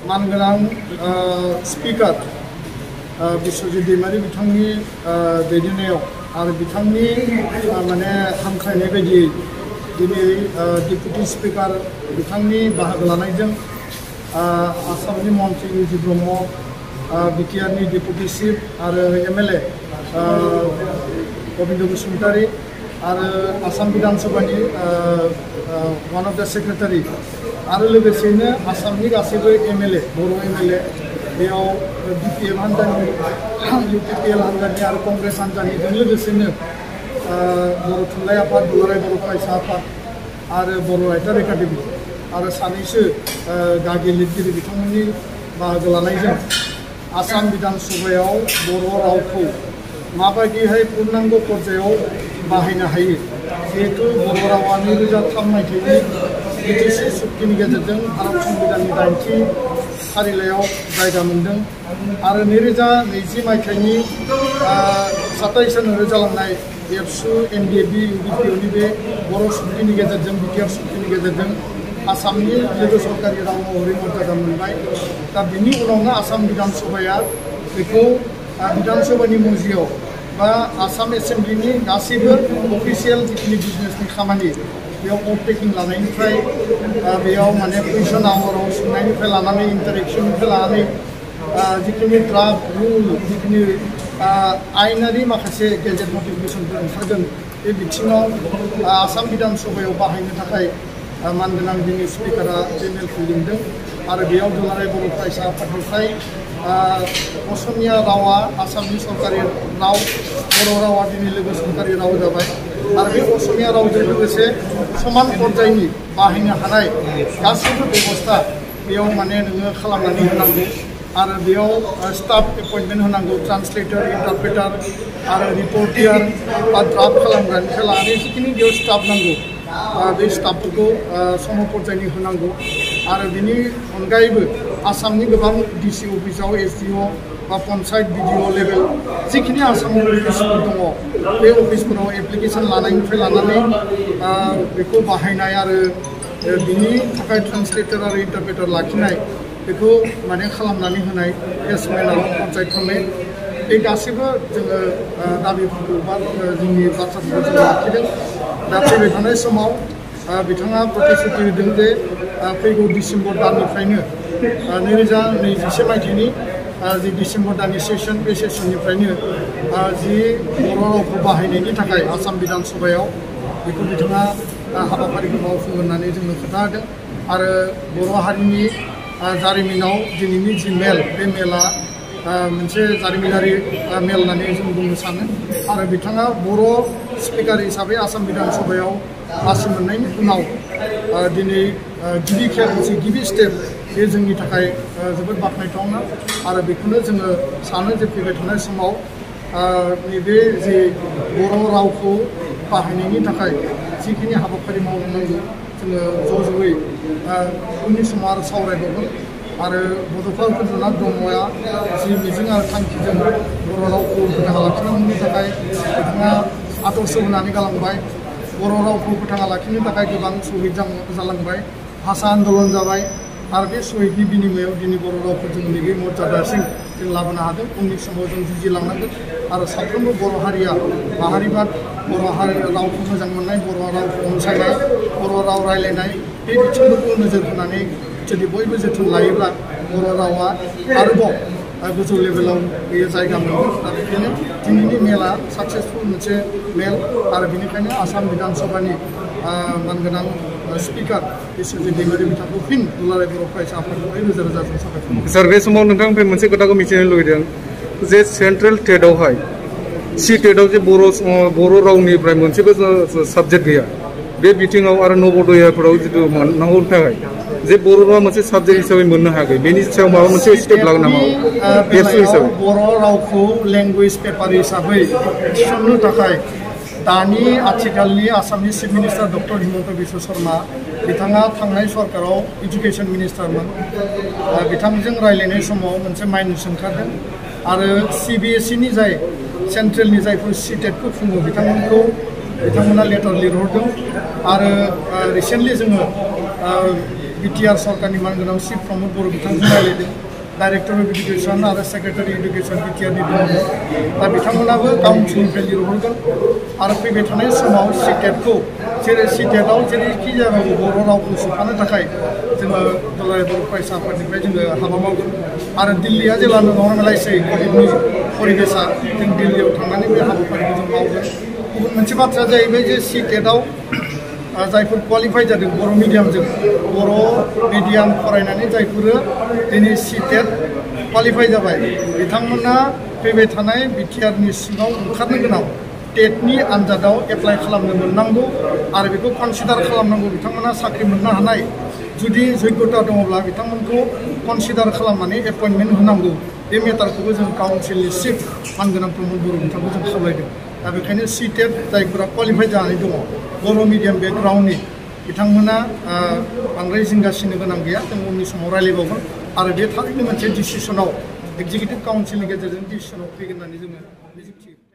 मानगोनां स्पिकार बिश्वजित दैमारि बिथांनि दैदेननायाव आरो बिथांनि माने हांख्रायनाय बायदियै दिनै डेपुटि स्पिकार बिथांनि बाहागो लानायजों आसामनि मन्त्रि निजि ब्रह्म बिटिआरनि डेपुटि चिफ आरो एमएलए गबिन्द बसुमतारी आरो आसाम विधान सभानि वान अफ द सेक्रेटारि आरो लोगोसेनो आसामनि गासैबो एमएलए बर' एमएलए बेयाव बिपिएल हान्जानि इउपिपिएल हान्जानि आरो कंग्रेस हान्जानिजों लोगोसेनो बर' थुनलाइ आफाद दुलाराय बर' फरायसा आफाद आरो बर' राइटार एकाडेमि आरो सानैसो गागि लिरगिरि बिथांमोननि बाहागो लानायजों आसाम विधान सभायाव बर' रावखौ माबायदिहाय पूर्णांग पर्यायाव बाहायनो हायो जिहेतु बर' रावा 2003 मायथाइनि बिटिसि सुक्तिनि गेजेरजों भारत संबिधाननि 8थि फारिलाइयाव जायगा मोनदों आरो 2020 मायथाइनि 27 जानुवारि जालांनाय एबसु एनडिएबि इउबिपिअनि बे बर' सुक्तिनि गेजेरजों बिटिआर सुक्तिनि गेजेरजों आसामनि लोगो सरकारि राव महरै मर्यादा मोनबाय दा बिनि उनावनो आसाम विधान सभाया बेखौ विधान सभानि मजियाव बा आसाम एसेम्ब्लिनि गासैबो अफिसियेल जिखिनि बिजनेसनि खामानि बेयाव भट टेकिं लानायनिफ्राय बेयाव माने कुइसन आवाराव सोंनायनिफ्राय लानानै इन्टारेक्सननिफ्राय लानानै जिखिनि ड्राफ्ट रुल जिखिनि आयेनारि माखासे गेजेट नटिफिकेसनफोर ओंखारदों बे बिथिङाव आसाम विधान सभायाव बाहायनो थाखाय मानगोनां दिनै स्पिकारा बे मेलखौ लिंदों आरो बेयाव दुलाराय बर' फरायसा आफादनिफ्राय असमिया रावा आसामनि सरकारि राव बर' रावा दिनै लोगो सरकारि राव जाबाय आरो बे असमिया रावजों लोगोसे समान पर्यायनि बाहायनो हानाय गासैबो बेबस्था बेयाव माने नोङो खालामनानै होनांगौ आरो बेयाव स्टाफ एपइन्टमेन्ट होनांगौ ट्रान्सलेटर इन्टारप्रेटार आरो रिपर्टियार बा ड्राफ्ट खालामग्रानिफ्राय लानानै जिखिनि बेयाव स्टाफ नांगौ बे स्टाफफोरखौ सम पर्यायनि होनांगौ आरो बिनि अनगायैबो आसामनि गोबां डिसि अफिसाव एसडिअ बा पन्चायत बिडिअ लेभेल जिखिनि आसामाव अफिसफोर दङ बे अफिसफोराव एप्लिकेसन लानायनिफ्राय लानानै बेखौ बाहायनाय आरो बिनि थाखाय ट्रान्सलेटर आरो इन्टारप्रेटार लाखिनाय बेखौ माने खालामनानै होनाय केस मेनाराव पन्चायत खालामनाय बे गासैबो जोङो दाबिफोरखौ बा जोंनि बाथ्राफोरखौ जों लाखिदों दा फैबाय थानाय समाव बिथाङा प्रतिश्रुति होदों जे फैगौ डिसेम्बर दाननिफ्रायनो 2021 मायथाइनि जि डिसेम्बर दाननि सेसन बे सेसननिफ्रायनो जि बर' रावखौ बाहायनायनि थाखाय आसाम विधान सभायाव बेखौ बिथाङा हाबाफारिखौ मावफुं होननानै जोंनो खोथा होदों आरो बर' हारिनि जारिमिनाव दिनैनि जि मेल बे मेला मोनसे जारिमिनारि मेल होननानै जों बुंनो सानो आरो बिथाङा बर' स्पिकार हिसाबै आसाम विधान सभायाव मासि मोननायनि उनाव दिनै गिबि खेब मोनसे गिबि स्टेप बे जोंनि थाखाय जोबोद बाख्नायथावना आरो बेखौनो जोङो सानो जे फैबाय थानाय समाव नैबे जे बर' रावखौ बाहायनायनि थाखाय जिखिनि हाबाफारि मावनांगौ जोङो ज' ज'यै उननि समाव आरो सावरायबावगोन आरो बड'फा उपेन्द्रनाथ ब्रह्मआ जि मिजिं आरो थांखिजों बर' रावखौ फोथांना लाखिनांगौनि थाखाय बिथाङा आदर्श होनानै गालांबाय बर' रावखौ फोथांना लाखिनो थाखाय गोबां शहीद जालांबाय भाषा आन्दलन जाबाय आरो बे शहीदनि बिनिमयाव दिनै बर' रावखौ जों नैबे मर्यादासिम जों लाबोनो हादों उननि समाव जों जुजिलांनांगोन आरो साफ्रोमबो बर' हारिया माहारिबाद बर' हारि रावखौ मोजां मोननाय बर' रावखौ अनसायनाय बर' राव रायलायनाय बे बिथिंफोरखौ नोजोर होनानै जुदि बयबो जोथोन लायोब्ला बर' रावा आरोबाव गोजौ लेभेलाव बेयो जायगा मोनगोन दा बेखायनो दिनैनि मेला साक्सेसफुल मोनसे मेल आरो बेनिखायनो आसाम विधान सभानि मानगोनां स्पिकार बिश्वजित दैमारि बिथांखौ फिन दुलाराय बर' फरायसा आफादनिफ्राय रोजा रोजा जों साबायखर सार बे समाव नोंथांनिफ्राय मोनसे खोथाखौ मिथिनो लुबैदों जे सेन्ट्रेल टेटआवहाय सि टेटआव जे बर' रावनिफ्राय मोनसेबो साबजेक्ट गैया बे बिथिङाव आरो नवोदयाफोराव जिथु मोननांगौनि थाखाय जे बर' रावा मोनसे साबजेक्ट हिसाबै मोननो हायाखै बेनि सायाव माबा मोनसे स्टेप लागोन नामा हिसाबै बर' रावखौ लेंगुवेज पेपार हिसाबै थिसननो थाखाय दानि आथिखालनि आसामनि chief minister doctor Himanta Biswa Sharma बिथाङा थांनाय सरकाराव एजुकेशन मिनिस्टारमोन बिथांजों रायलायनाय समाव मोनसे माइन्ड ओंखारदों आरो CBSE नि जाय सेन्ट्रेलनि जायफोर सिटेटखौ खुङो बिथांमोना लेटार लिरहरदों आरो रिसेन्टलि जोङो बिटिआर सरकारनि मानगोनां चिफ प्रमद बर' बिथांजों रायलायदों डाइरेक्टर अफ एडुकेशन आरो सेक्रेटारि एडुकेशन बिटिआरनि दङ दा बिथांमोनाबो काउन्सिलनिफ्राय लिरहरगोन आरो फैबाय थानाय समाव सिटेटखौ जेरै सिटेटआव जेरैखि जायाबाबो बर' रावखौ सोफानो थाखाय जोङो दुलाराय बर' फरायसा आफादनिफ्राय जोङो हाबा मावगोन आरो दिल्लीया जेब्लानो नर्मेलाइजै कभिडनि परिबेसा जों दिल्लीयाव थांनानै बे हाबाफारिखौ जों मावगोन गुबुन मोनसे बाथ्राया जाहैबाय जे सिटेटआव जायफोर क्वालिफाइ जादों बर' मिडियामजों बर' मिडियाम फरायनानै जायफोरो दिनै सिटेट क्वालिफाइ जाबाय बिथांमोना फैबाय थानाय बिटिआरनि सिङाव ओंखारनो गोनां टेटनि आनजादाव एप्लाइ खालामनो मोननांगौ आरो बेखौ कनसिडार खालामनांगौ बिथांमोना साख्रि मोननो हानाय जुदि योग्यता दङब्ला बिथांमोनखौ कनसिडार खालामनानै एपइन्टमेन्ट होनांगौ बे मेटारखौबो जों काउन्सिलनि चिफ मानगोनां प्रमद बर' बिथांखौ जों खावलायदों दा बेखायनो सिटेट जायफोरा क्वालिफाइ जानानै दङ बर' मिडियाम बेकग्राउन्डनि बिथांमोना बांद्राय जिंगासिनो गोनां गैया जों उननि समाव रायलायबावगोन आरो बे थारैनो मोनसे डिसिसनाव एक्जिकिउटिभ काउन्सिलनि गेजेरजों डिसिसनाव फैगोन होननानै जोङो मिजिंथियो